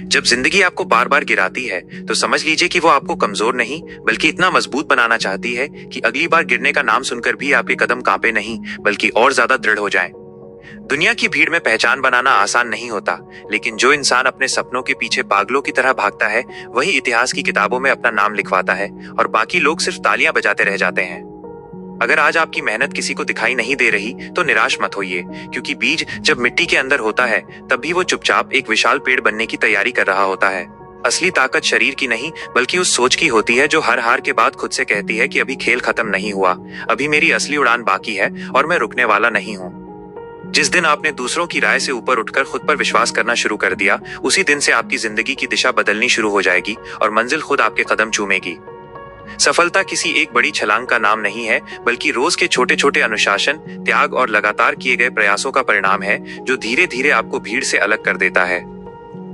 जब जिंदगी आपको बार बार गिराती है तो समझ लीजिए कि वो आपको कमजोर नहीं बल्कि इतना मजबूत बनाना चाहती है कि अगली बार गिरने का नाम सुनकर भी आपके कदम कांपे नहीं बल्कि और ज्यादा दृढ़ हो जाएं। दुनिया की भीड़ में पहचान बनाना आसान नहीं होता, लेकिन जो इंसान अपने सपनों के पीछे पागलों की तरह भागता है वही इतिहास की किताबों में अपना नाम लिखवाता है और बाकी लोग सिर्फ तालियां बजाते रह जाते हैं। अगर आज आपकी मेहनत किसी को दिखाई नहीं दे रही तो निराश मत होइए, क्योंकि बीज जब मिट्टी के अंदर होता है तब भी वो चुपचाप एक विशाल पेड़ बनने की तैयारी कर रहा होता है। असली ताकत शरीर की नहीं बल्कि उस सोच की होती है जो हर हार के बाद खुद से कहती है कि अभी खेल खत्म नहीं हुआ, अभी मेरी असली उड़ान बाकी है और मैं रुकने वाला नहीं हूँ। जिस दिन आपने दूसरों की राय से ऊपर उठकर खुद पर विश्वास करना शुरू कर दिया, उसी दिन से आपकी जिंदगी की दिशा बदलनी शुरू हो जाएगी और मंजिल खुद आपके कदम चूमेगी। सफलता किसी एक बड़ी छलांग का नाम नहीं है, बल्कि रोज के छोटे छोटे अनुशासन, त्याग और लगातार किए गए प्रयासों का परिणाम है जो धीरे धीरे आपको भीड़ से अलग कर देता है।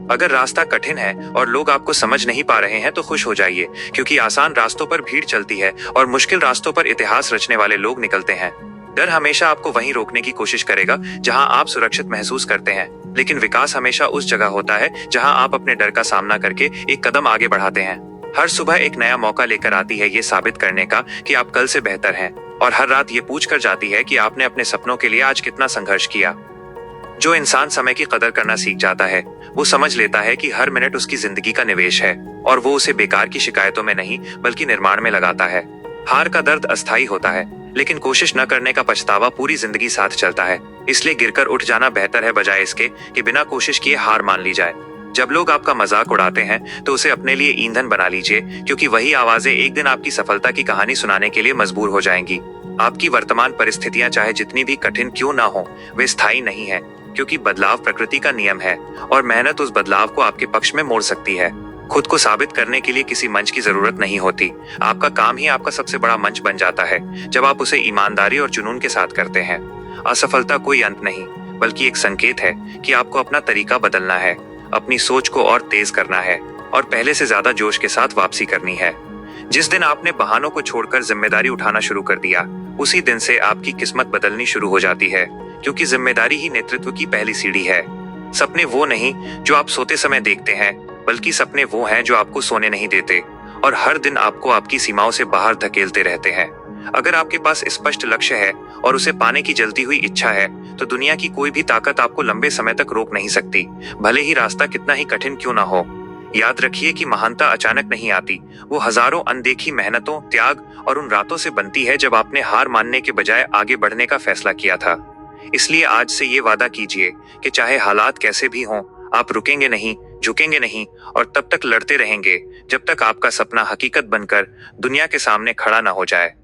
अगर रास्ता कठिन है और लोग आपको समझ नहीं पा रहे हैं तो खुश हो जाइए, क्योंकि आसान रास्तों पर भीड़ चलती है और मुश्किल रास्तों पर इतिहास रचने वाले लोग निकलते हैं। डर हमेशा आपको वहीं रोकने की कोशिश करेगा जहां आप सुरक्षित महसूस करते हैं, लेकिन विकास हमेशा उस जगह होता है जहां आप अपने डर का सामना करके एक कदम आगे बढ़ाते हैं। हर सुबह एक नया मौका लेकर आती है ये साबित करने का कि आप कल से बेहतर हैं, और हर रात ये पूछ कर जाती है कि आपने अपने सपनों के लिए आज कितना संघर्ष किया। जो इंसान समय की कदर करना सीख जाता है वो समझ लेता है कि हर मिनट उसकी जिंदगी का निवेश है और वो उसे बेकार की शिकायतों में नहीं बल्कि निर्माण में लगाता है। हार का दर्द अस्थायी होता है, लेकिन कोशिश न करने का पछतावा पूरी जिंदगी साथ चलता है। इसलिए गिरकर उठ जाना बेहतर है बजाय इसके कि बिना कोशिश किए हार मान ली जाए। जब लोग आपका मजाक उड़ाते हैं तो उसे अपने लिए ईंधन बना लीजिए, क्योंकि वही आवाजें एक दिन आपकी सफलता की कहानी सुनाने के लिए मजबूर हो जाएंगी। आपकी वर्तमान परिस्थितियां चाहे जितनी भी कठिन क्यों ना हो, वे स्थायी नहीं है, क्योंकि बदलाव प्रकृति का नियम है और मेहनत उस बदलाव को आपके पक्ष में मोड़ सकती है। खुद को साबित करने के लिए किसी मंच की जरूरत नहीं होती। आपका काम ही आपका सबसे बड़ा मंच बन जाता है जब आप उसे ईमानदारी और जुनून के साथ करते हैं। असफलता कोई अंत नहीं बल्कि एक संकेत है कि आपको अपना तरीका बदलना है, अपनी सोच को और तेज करना है और पहले से ज्यादा जोश के साथ वापसी करनी है। जिस दिन आपने बहानों को छोड़कर जिम्मेदारी उठाना शुरू कर दिया, उसी दिन से आपकी किस्मत बदलनी शुरू हो जाती है, क्योंकि जिम्मेदारी ही नेतृत्व की पहली सीढ़ी है। सपने वो नहीं जो आप सोते समय देखते हैं, बल्कि सपने वो हैं जो आपको सोने नहीं देते और हर दिन आपको आपकी सीमाओं से बाहर धकेलते रहते हैं। अगर आपके पास स्पष्ट लक्ष्य है और उसे पाने की जलती हुई इच्छा है तो दुनिया की कोई भी ताकत आपको लंबे समय तक रोक नहीं सकती, भले ही रास्ता कितना ही कठिन क्यों ना हो। याद रखिए कि महानता अचानक नहीं आती, वो हजारों अनदेखी मेहनतों, त्याग और उन रातों से बनती है जब आपने हार मानने के बजाय आगे बढ़ने का फैसला किया था। इसलिए आज से ये वादा कीजिए कि चाहे हालात कैसे भी हों, आप रुकेंगे नहीं, झुकेंगे नहीं और तब तक लड़ते रहेंगे जब तक आपका सपना हकीकत बनकर दुनिया के सामने खड़ा ना हो जाए।